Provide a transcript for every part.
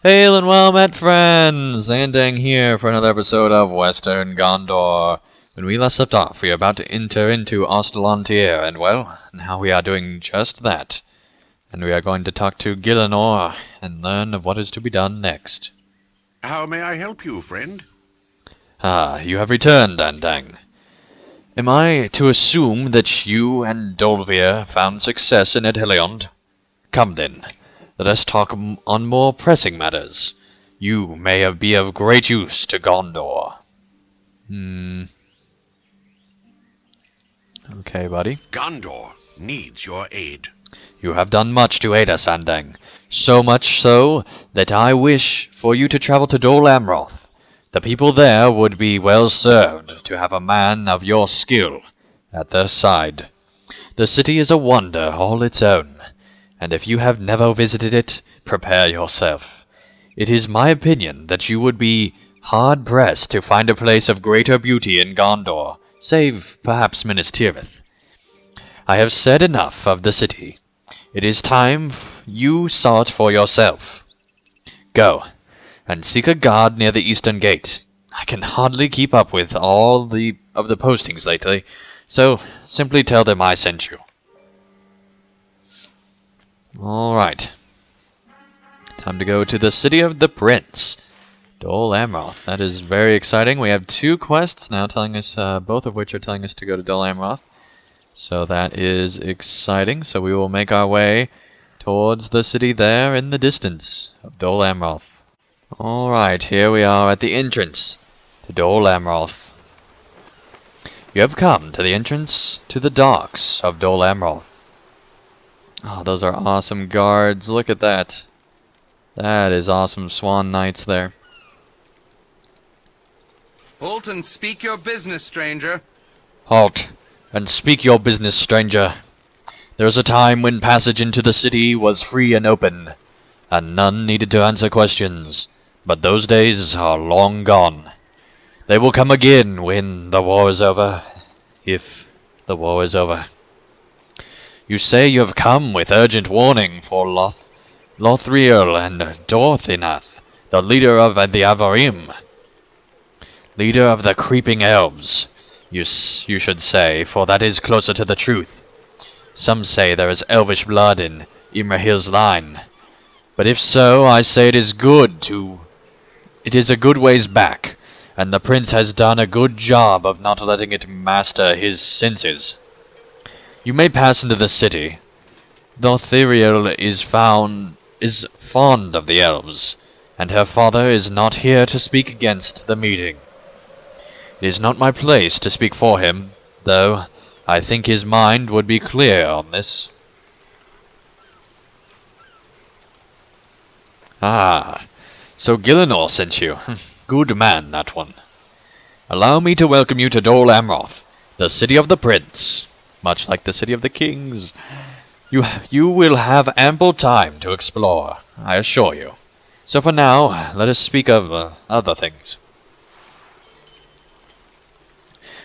Hail and well met, friends! Andang here for another episode of Western Gondor. When we last left off, we are about to enter into Ostalantir, and well, now we are doing just that. And we are going to talk to Gillinor and learn of what is to be done next. How may I help you, friend? Ah, you have returned, Andang. Am I to assume that you and Dolvir found success in Edheliond? Come then. Let us talk on more pressing matters. You may be of great use to Gondor. Okay, buddy. Gondor needs your aid. You have done much to aid us, Andang. So much so that I wish for you to travel to Dol Amroth. The people there would be well served to have a man of your skill at their side. The city is a wonder all its own. And if you have never visited it, prepare yourself. It is my opinion that you would be hard-pressed to find a place of greater beauty in Gondor, save perhaps Minas Tirith. I have said enough of the city. It is time you saw it for yourself. Go, and seek a guard near the eastern gate. I can hardly keep up with all of the postings lately, so simply tell them I sent you. Alright. Time to go to the city of the prince. Dol Amroth. That is very exciting. We have two quests now telling us, both of which are telling us to go to Dol Amroth. So that is exciting. So we will make our way towards the city there in the distance of Dol Amroth. Alright, here we are at the entrance to Dol Amroth. You have come to the entrance to the docks of Dol Amroth. Oh, those are awesome guards. Look at that. That is awesome swan knights there. Halt and speak your business, stranger. Halt, and speak your business, stranger. There was a time when passage into the city was free and open, and none needed to answer questions. But those days are long gone. They will come again when the war is over, if the war is over. You say you have come with urgent warning for Lothriel and Dorthinath, the leader of the Avarim. Leader of the creeping elves, you should say, for that is closer to the truth. Some say there is elvish blood in Imrahil's line, but if so, I say it is a good ways back, and the prince has done a good job of not letting it master his senses. You may pass into the city. Lothriel is fond of the elves, and her father is not here to speak against the meeting. It is not my place to speak for him, though I think his mind would be clear on this. Ah, so Gillinor sent you. Good man, that one. Allow me to welcome you to Dol Amroth, the city of the prince. Much like the city of the kings. You will have ample time to explore, I assure you. So for now, let us speak of other things.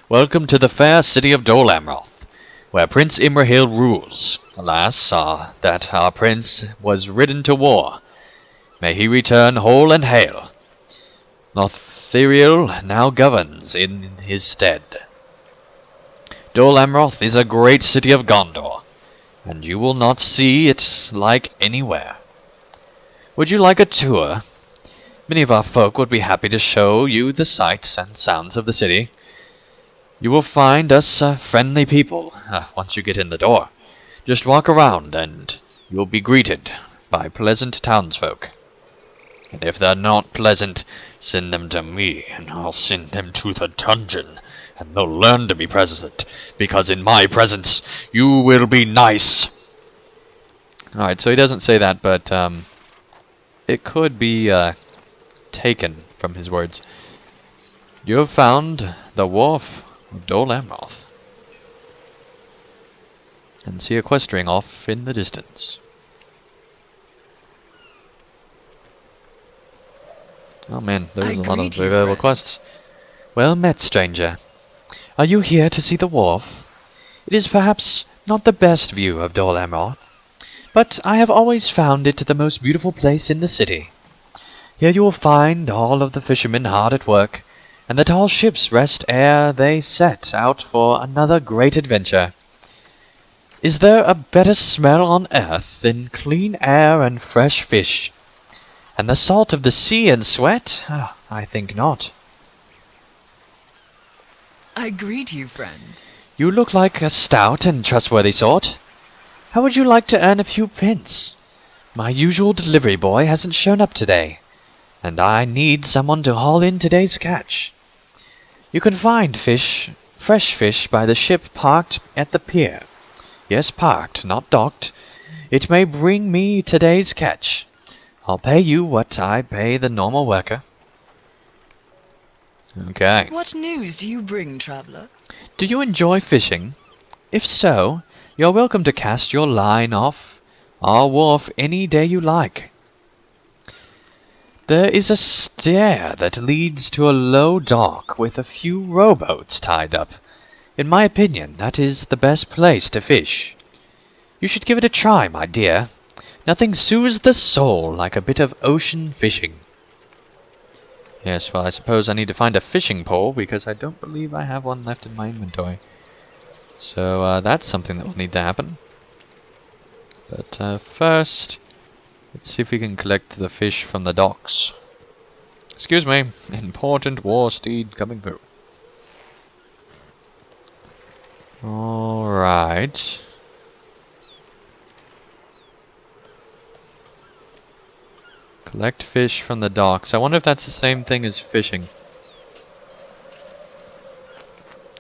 Welcome to the fair city of Dol Amroth, where Prince Imrahil rules. Alas, that our prince was ridden to war. May he return whole and hale. Lothriel now governs in his stead. Dol Amroth is a great city of Gondor, and you will not see it like anywhere. Would you like a tour? Many of our folk would be happy to show you the sights and sounds of the city. You will find us friendly people once you get in the door. Just walk around and you'll be greeted by pleasant townsfolk. And if they're not pleasant, send them to me, and I'll send them to the dungeon. And they'll learn to be present, because in my presence, you will be nice. Alright, so he doesn't say that, but it could be taken from his words. You have found the wharf of Dol Amroth, and see a equestrian off in the distance. Oh man, there's a lot of available quests. Well met, stranger. Are you here to see the wharf? It is perhaps not the best view of Dol Amroth, but I have always found it the most beautiful place in the city. Here you will find all of the fishermen hard at work, and the tall ships rest ere they set out for another great adventure. Is there a better smell on earth than clean air and fresh fish? And the salt of the sea and sweat? Ah, I think not. I greet you, friend. You look like a stout and trustworthy sort. How would you like to earn a few pence? My usual delivery boy hasn't shown up today, and I need someone to haul in today's catch. You can find fresh fish by the ship parked at the pier. Yes, parked, not docked. It may bring me today's catch. I'll pay you what I pay the normal worker. Okay. What news do you bring, traveler? Do you enjoy fishing? If so, you're welcome to cast your line off our wharf any day you like. There is a stair that leads to a low dock with a few rowboats tied up. In my opinion, that is the best place to fish. You should give it a try, my dear. Nothing soothes the soul like a bit of ocean fishing. Yes, well, I suppose I need to find a fishing pole, because I don't believe I have one left in my inventory. So, that's something that will need to happen. But, first, let's see if we can collect the fish from the docks. Excuse me, important war steed coming through. Alright. Collect fish from the docks. I wonder if that's the same thing as fishing.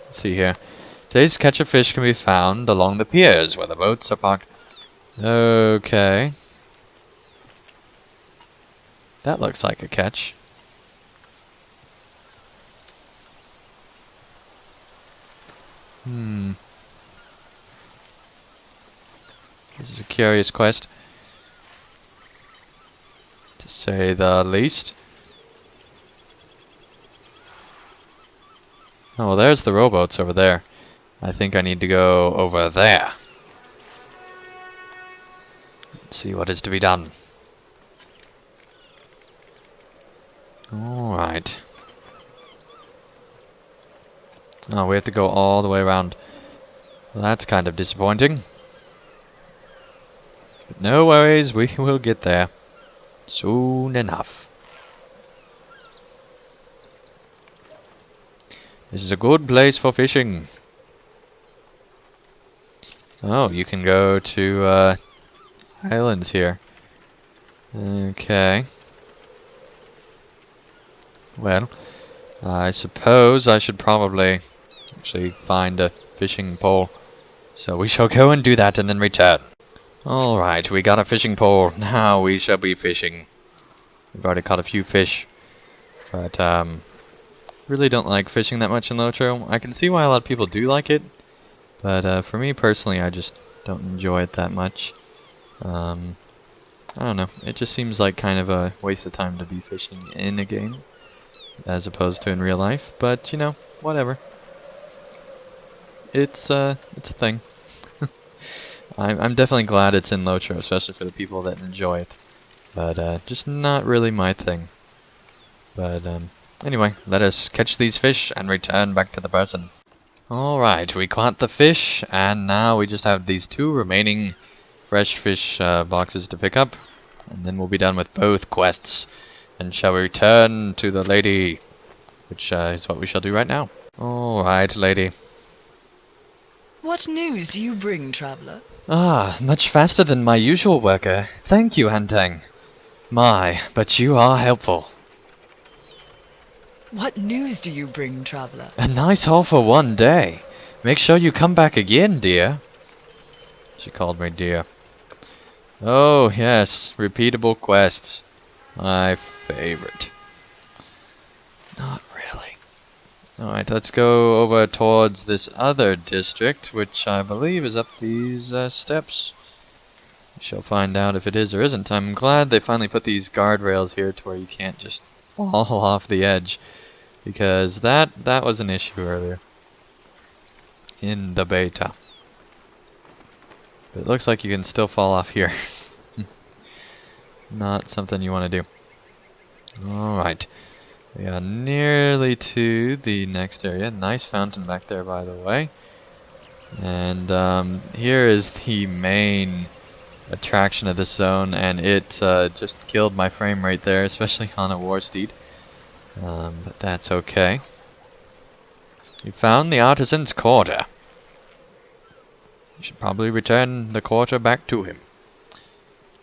Let's see here. Today's catch of fish can be found along the piers where the boats are parked. Okay. That looks like a catch. This is a curious quest, to say the least. Oh, well, there's the rowboats over there. I think I need to go over there. Let's see what is to be done. Alright. Oh, we have to go all the way around. Well, that's kind of disappointing. But no worries, we will get there. Soon enough. This is a good place for fishing. Oh, you can go to islands here. Okay. Well, I suppose I should probably actually find a fishing pole. So we shall go and do that and then return. Alright, we got a fishing pole. Now we shall be fishing. We've already caught a few fish. But, really don't like fishing that much in LOTRO. I can see why a lot of people do like it. But, for me personally, I just don't enjoy it that much. I don't know. It just seems like kind of a waste of time to be fishing in a game, as opposed to in real life. But, you know, whatever. It's a thing. I'm definitely glad it's in LOTRO, especially for the people that enjoy it. But, just not really my thing. But, anyway, let us catch these fish and return back to the person. Alright, we caught the fish, and now we just have these 2 remaining fresh fish boxes to pick up. And then we'll be done with both quests. And shall we return to the lady, which is what we shall do right now. Alright, lady. What news do you bring, traveler? Ah, much faster than my usual worker. Thank you, Hantang. My, but you are helpful. What news do you bring, traveler? A nice haul for one day. Make sure you come back again, dear. She called me dear. Oh, yes, repeatable quests. My favorite. Not really. Alright, let's go over towards this other district, which I believe is up these steps. We shall find out if it is or isn't. I'm glad they finally put these guardrails here to where you can't just fall off the edge. Because that was an issue earlier. In the beta. But it looks like you can still fall off here. Not something you want to do. Alright. We are nearly to the next area. Nice fountain back there, by the way. And here is the main attraction of this zone, and it just killed my frame rate there, especially on a war steed. But that's okay. We found the artisan's quarter. You should probably return the quarter back to him.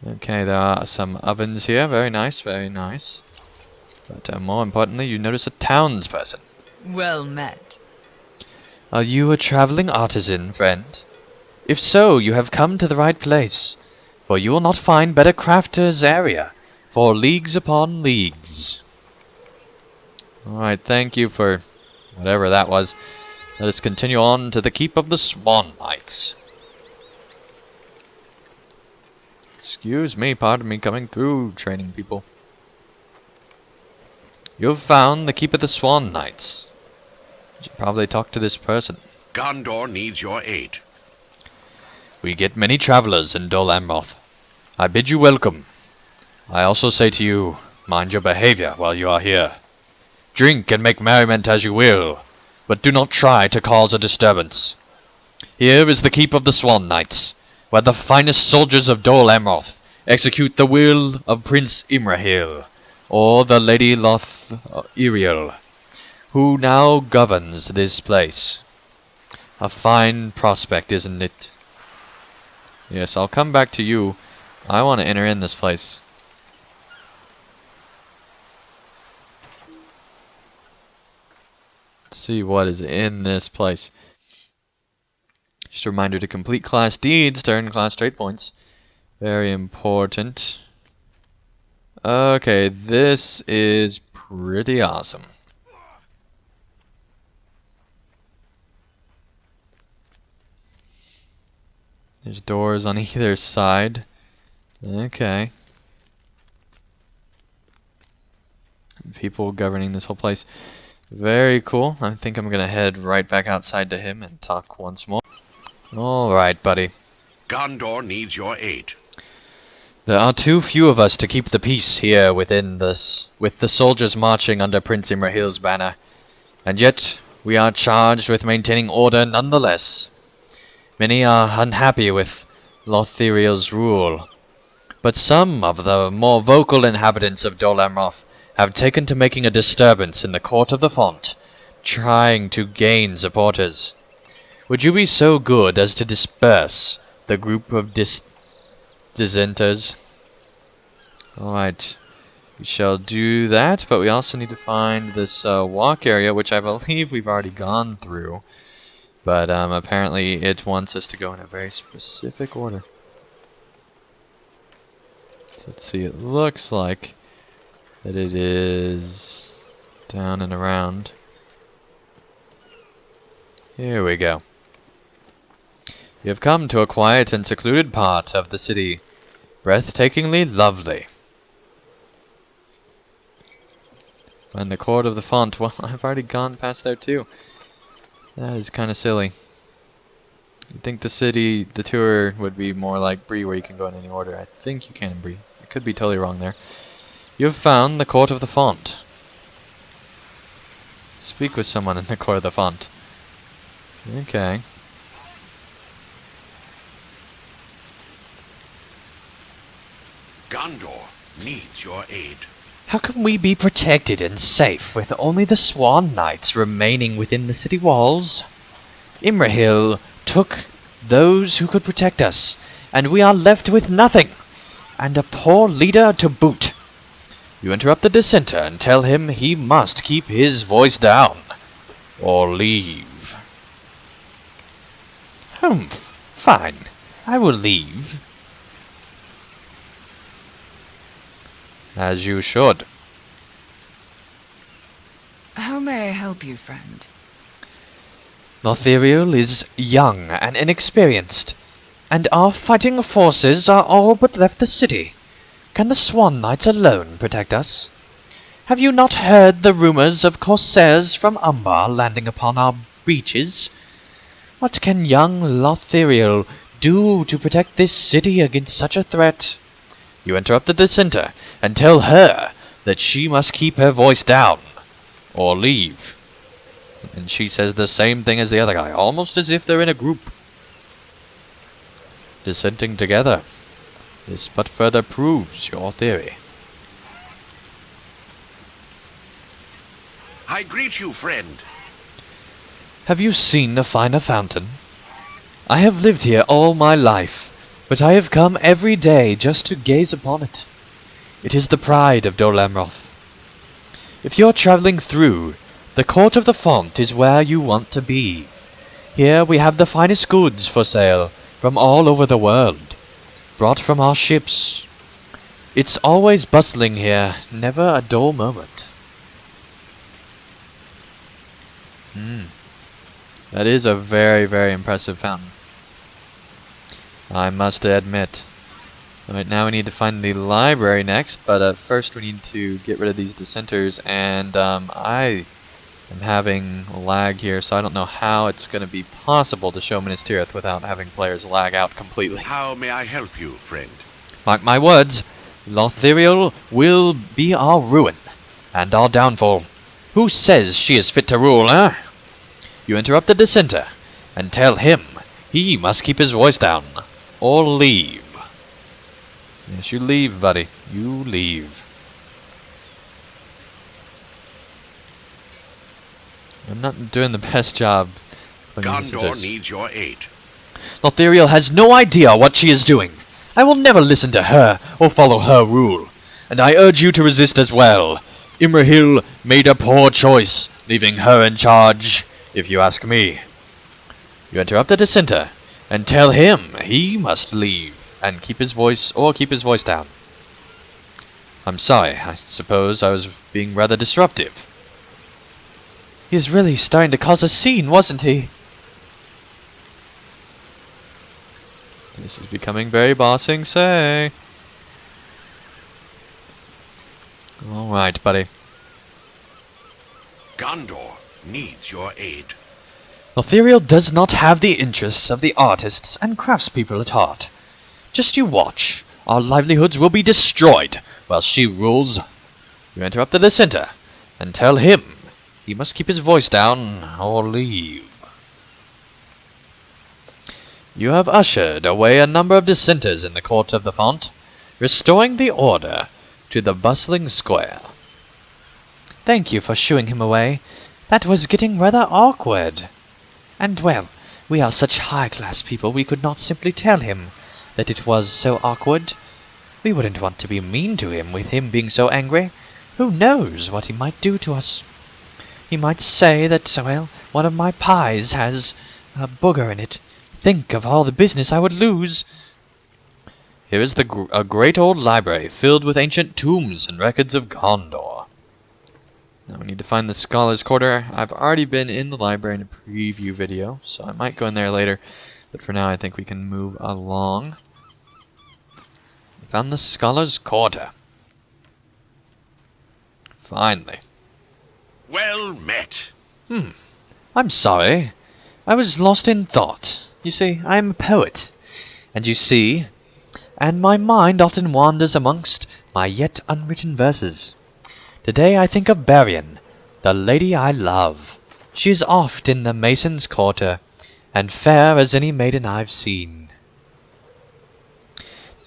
Okay, there are some ovens here. Very nice, very nice. But more importantly, you notice a townsperson. Well met. Are you a traveling artisan, friend? If so, you have come to the right place, for you will not find better crafters' area for leagues upon leagues. Alright, thank you for whatever that was. Let us continue on to the Keep of the Swan Knights. Excuse me, pardon me, coming through, training people. You've found the Keep of the Swan Knights. You should probably talk to this person. Gondor needs your aid. We get many travelers in Dol Amroth. I bid you welcome. I also say to you, mind your behavior while you are here. Drink and make merriment as you will, but do not try to cause a disturbance. Here is the Keep of the Swan Knights, where the finest soldiers of Dol Amroth execute the will of Prince Imrahil, or the Lady Lothriel, who now governs this place. A fine prospect, isn't it? Yes, I'll come back to you. I want to enter in this place. Let's see what is in this place. Just a reminder to complete class deeds to earn class trait points. Very important. Okay, this is pretty awesome. There's doors on either side. Okay. People governing this whole place. Very cool. I think I'm gonna head right back outside to him and talk once more. Alright, buddy. Gondor needs your aid. There are too few of us to keep the peace here within this, with the soldiers marching under Prince Imrahil's banner. And yet, we are charged with maintaining order nonetheless. Many are unhappy with Lothriel's rule, but some of the more vocal inhabitants of Dol Amroth have taken to making a disturbance in the court of the font, trying to gain supporters. Would you be so good as to disperse the group of dissenters? Alright, we shall do that, but we also need to find this walk area, which I believe we've already gone through. But apparently it wants us to go in a very specific order. So let's see, it looks like that it is down and around. Here we go. You have come to a quiet and secluded part of the city, breathtakingly lovely. Find the court of the font. Well, I've already gone past there too. That is kind of silly. You'd think the tour would be more like Bree, where you can go in any order. I think you can in Bree. I could be totally wrong there. You have found the court of the font. Speak with someone in the court of the font. Okay. Gondor needs your aid. How can we be protected and safe with only the Swan Knights remaining within the city walls? Imrahil took those who could protect us, and we are left with nothing, and a poor leader to boot. You interrupt the dissenter and tell him he must keep his voice down, or leave. Fine. I will leave. As you should. How may I help you, friend? Lothriel is young and inexperienced, and our fighting forces are all but left the city. Can the Swan Knights alone protect us? Have you not heard the rumors of corsairs from Umbar landing upon our beaches? What can young Lothriel do to protect this city against such a threat? You interrupt the dissenter and tell her that she must keep her voice down, or leave. And she says the same thing as the other guy, almost as if they're in a group, dissenting together. This but further proves your theory. I greet you, friend. Have you seen a finer fountain? I have lived here all my life, but I have come every day just to gaze upon it. It is the pride of Dol Amroth. If you're traveling through, the court of the font is where you want to be. Here we have the finest goods for sale from all over the world, brought from our ships. It's always bustling here, never a dull moment. That is a very, very impressive fountain, I must admit. Alright, now we need to find the library next, but first we need to get rid of these dissenters, and I am having lag here, so I don't know how it's going to be possible to show Minas Tirith without having players lag out completely. How may I help you, friend? Mark my words, Lothriel will be our ruin, and our downfall. Who says she is fit to rule, eh? You interrupt the dissenter, and tell him he must keep his voice down, or leave. Yes, you leave, buddy. You leave. I'm not doing the best job. Gondor needs your aid. Lothriel has no idea what she is doing. I will never listen to her or follow her rule, and I urge you to resist as well. Imrahil made a poor choice, leaving her in charge, if you ask me. You interrupt the dissenter, and tell him he must leave, and keep his voice down. I'm sorry, I suppose I was being rather disruptive. He was really starting to cause a scene, wasn't he? This is becoming very bossing, say. Alright, buddy. Gondor needs your aid. Lothriel does not have the interests of the artists and craftspeople at heart. Just you watch. Our livelihoods will be destroyed while she rules. You interrupt the dissenter, and tell him he must keep his voice down or leave. You have ushered away a number of dissenters in the court of the font, restoring the order to the bustling square. Thank you for shooing him away. That was getting rather awkward. And well, we are such high-class people we could not simply tell him that it was so awkward. We wouldn't want to be mean to him with him being so angry. Who knows what he might do to us? He might say that, well, one of my pies has a booger in it. Think of all the business I would lose. Here is a great old library filled with ancient tombs and records of Gondor. Now we need to find the Scholar's Quarter. I've already been in the library in a preview video, so I might go in there later. But for now I think we can move along. Found the Scholar's Quarter. Finally. Well met. I'm sorry. I was lost in thought. You see, I am a poet. And you see, and my mind often wanders amongst my yet unwritten verses. Today I think of Barian, the lady I love. She is oft in the mason's quarter, and fair as any maiden I've seen.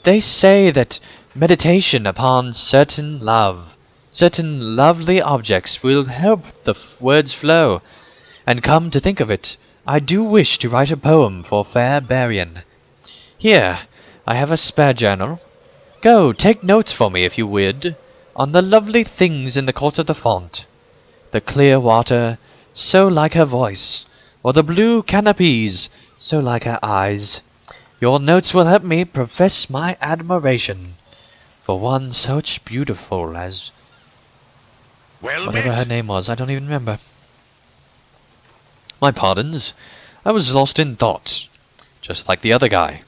They say that meditation upon certain lovely objects will help the words flow, and come to think of it, I do wish to write a poem for fair Barian. Here, I have a spare journal. Go, take notes for me if you would, on the lovely things in the court of the font. The clear water, so like her voice, or the blue canopies, so like her eyes. Your notes will help me profess my admiration for one such beautiful as... Well whatever met. her name was, I don't even remember. My pardons, I was lost in thought, just like the other guy.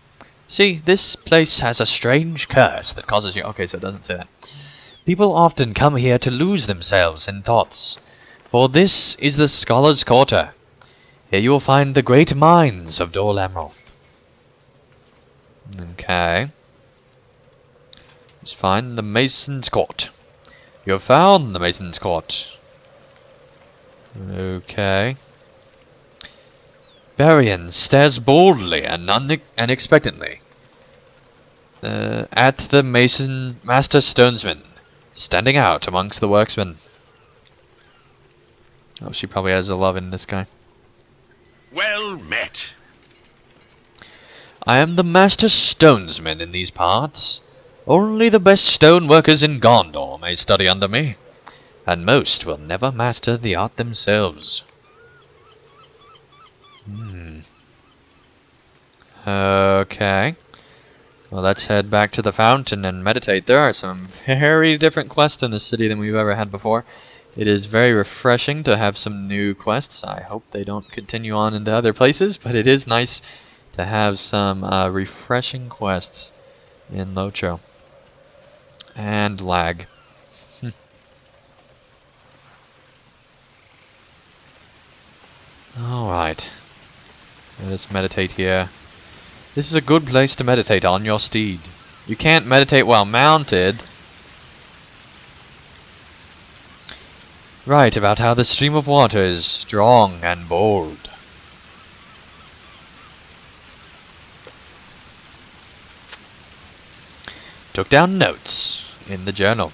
See, this place has a strange curse that causes you... Okay, so it doesn't say that. People often come here to lose themselves in thoughts, for this is the Scholar's Quarter. Here you will find the great minds of Dol Amroth. Okay. Let's find the Mason's Court. You have found the Mason's Court. Okay. Barian stares boldly and unexpectedly at the Master Stonesman, standing out amongst the worksmen. Oh, she probably has a love in this guy. Well met. I am the Master Stonesman in these parts. Only the best stone workers in Gondor may study under me, and most will never master the art themselves. Okay. Well, let's head back to the fountain and meditate. There are some very different quests in this city than we've ever had before. It is very refreshing to have some new quests. I hope they don't continue on into other places, but it is nice to have some refreshing quests in LOTRO. And lag. Alright. Let us meditate here. This is a good place to meditate on your steed. You can't meditate while mounted. Write about how the stream of water is strong and bold. Took down notes in the journal.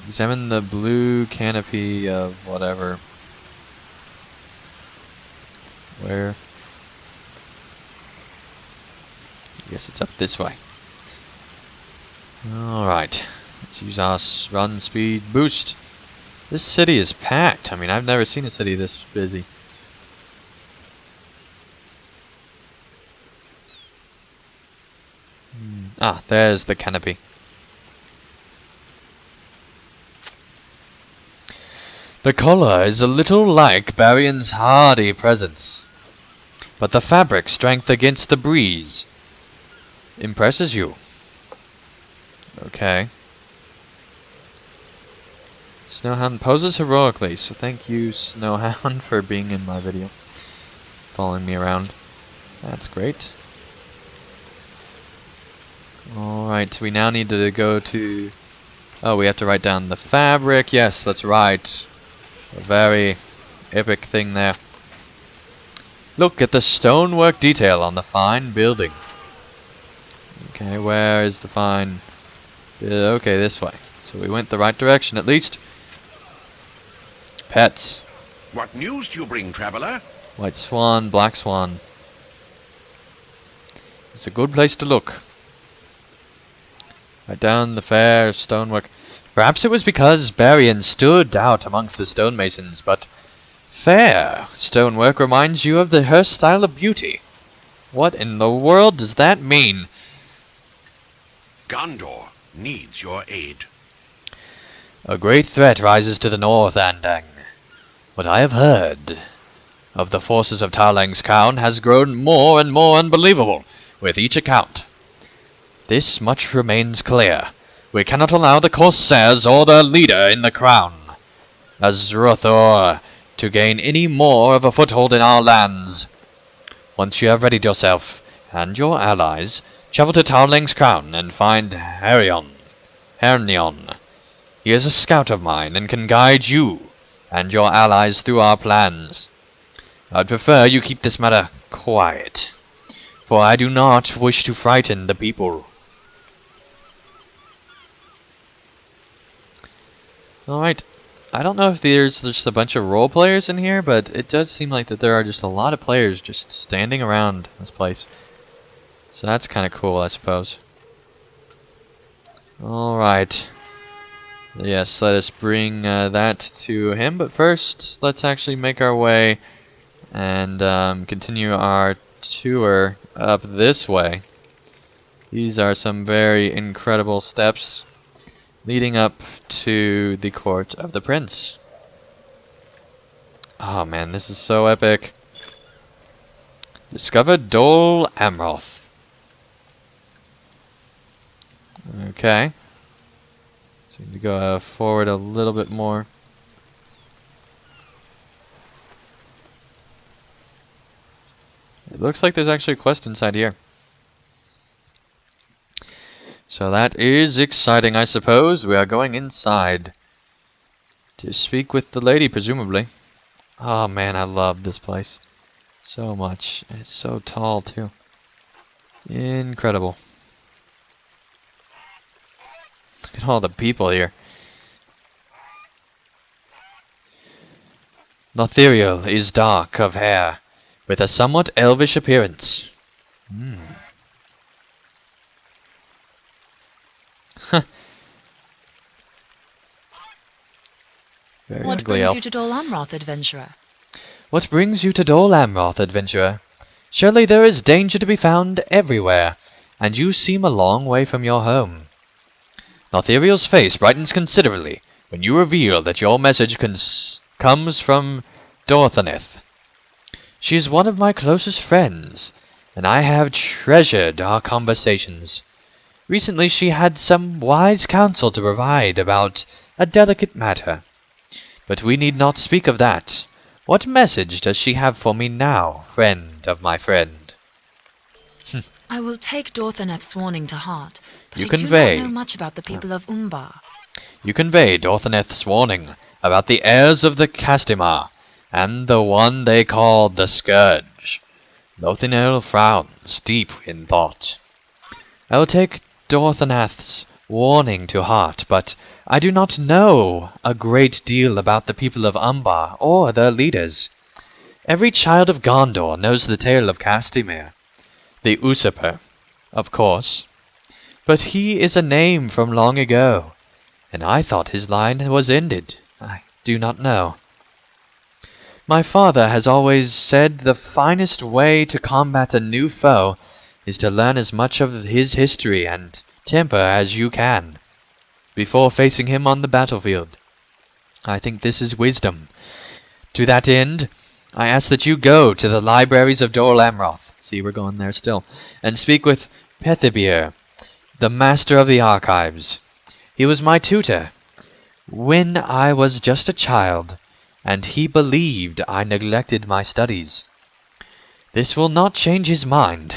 Examine the blue canopy of whatever. Where? I guess it's up this way. Alright. Let's use our run speed boost. This city is packed. I mean, I've never seen a city this busy. Ah, there's the canopy. The collar is a little like Barian's hardy presence, but the fabric strength against the breeze impresses you. Okay. Snowhound poses heroically, so thank you, Snowhound, for being in my video. Following me around. That's great. Alright, we now need to go to... Oh, we have to write down the fabric. Yes, that's right. A very epic thing there. Look at the stonework detail on the fine building. Okay, where is the fine... okay, this way. So we went the right direction, at least. Pets. What news do you bring, traveler? White swan, black swan. It's a good place to look. Right down the fair stonework. Perhaps it was because Barian stood out amongst the stonemasons, but fair stonework reminds you of her style of beauty. What in the world does that mean? Gondor needs your aid. A great threat rises to the north, Andang. What I have heard of the forces of Tarlang's crown has grown more and more unbelievable with each account. This much remains clear. We cannot allow the corsairs or their leader in the crown, Azrothor, to gain any more of a foothold in our lands. Once you have readied yourself and your allies, travel to Tarlang's crown and find Hernion. He is a scout of mine and can guide you and your allies through our plans. I'd prefer you keep this matter quiet, for I do not wish to frighten the people. Alright, I don't know if there's just a bunch of role players in here, but it does seem like that there are just a lot of players just standing around this place. So that's kind of cool, I suppose. Alright. Yes, let us bring that to him, but first, let's actually make our way and continue our tour up this way. These are some very incredible steps leading up to the court of the prince. Oh man, this is so epic. Discover Dol Amroth. Okay. So we need to go forward a little bit more. It looks like there's actually a quest inside here. So that is exciting, I suppose. We are going inside to speak with the lady, presumably. Oh man, I love this place so much. And it's so tall, too. Incredible. Look at all the people here. Lothriel is dark of hair, with a somewhat elvish appearance. Very What ugly brings elf. you to Dol Amroth, adventurer? What brings you to Dol Amroth, adventurer? Surely there is danger to be found everywhere, and you seem a long way from your home. Lothriel's face brightens considerably when you reveal that your message comes from Dorthaneth. She is one of my closest friends, and I have treasured our conversations. Recently she had some wise counsel to provide about a delicate matter. But we need not speak of that. What message does she have for me now, friend of my friend? I will take Dorthaneth's warning to heart, but You I convey- do not know much about the people of Umbar. You convey Dorthaneth's warning about the heirs of the Castimar, and the one they call the Scourge. Lothriel frowns, deep in thought. I will take Dorthaneth's warning to heart, but I do not know a great deal about the people of Umbar or their leaders. Every child of Gondor knows the tale of Castimir, the usurper, of course. But he is a name from long ago, and I thought his line was ended. I do not know. My father has always said the finest way to combat a new foe is to learn as much of his history and temper as you can before facing him on the battlefield. I think this is wisdom. To that end, I ask that you go to the libraries of Dol Amroth, see, we're going there still, and speak with Pethibir, the master of the archives. He was my tutor when I was just a child, and he believed I neglected my studies. This will not change his mind,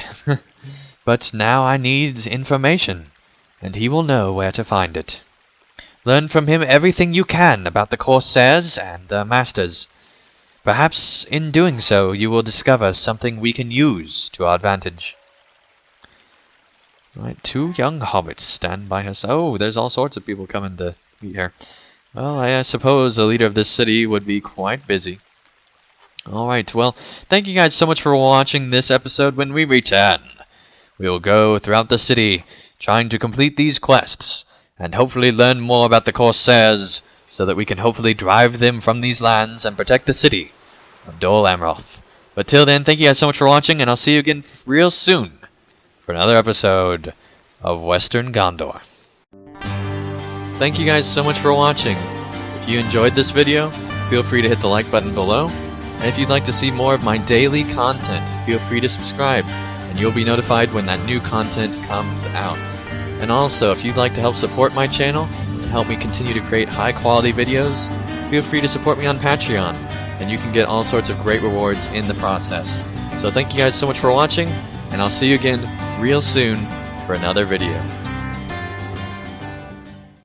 but now I need information, and he will know where to find it. Learn from him everything you can about the Corsairs and their masters. Perhaps in doing so you will discover something we can use to our advantage. Right, 2 young hobbits stand by us. Oh, there's all sorts of people coming to meet her. Well, I suppose the leader of this city would be quite busy. Alright, well, thank you guys so much for watching this episode. When we return, we will go throughout the city trying to complete these quests and hopefully learn more about the Corsairs so that we can hopefully drive them from these lands and protect the city of Dol Amroth. But till then, thank you guys so much for watching, and I'll see you again real soon for another episode of Western Gondor. Thank you guys so much for watching. If you enjoyed this video, feel free to hit the like button below. And if you'd like to see more of my daily content, feel free to subscribe, and you'll be notified when that new content comes out. And also, if you'd like to help support my channel and help me continue to create high-quality videos, feel free to support me on Patreon, and you can get all sorts of great rewards in the process. So thank you guys so much for watching, and I'll see you again real soon for another video.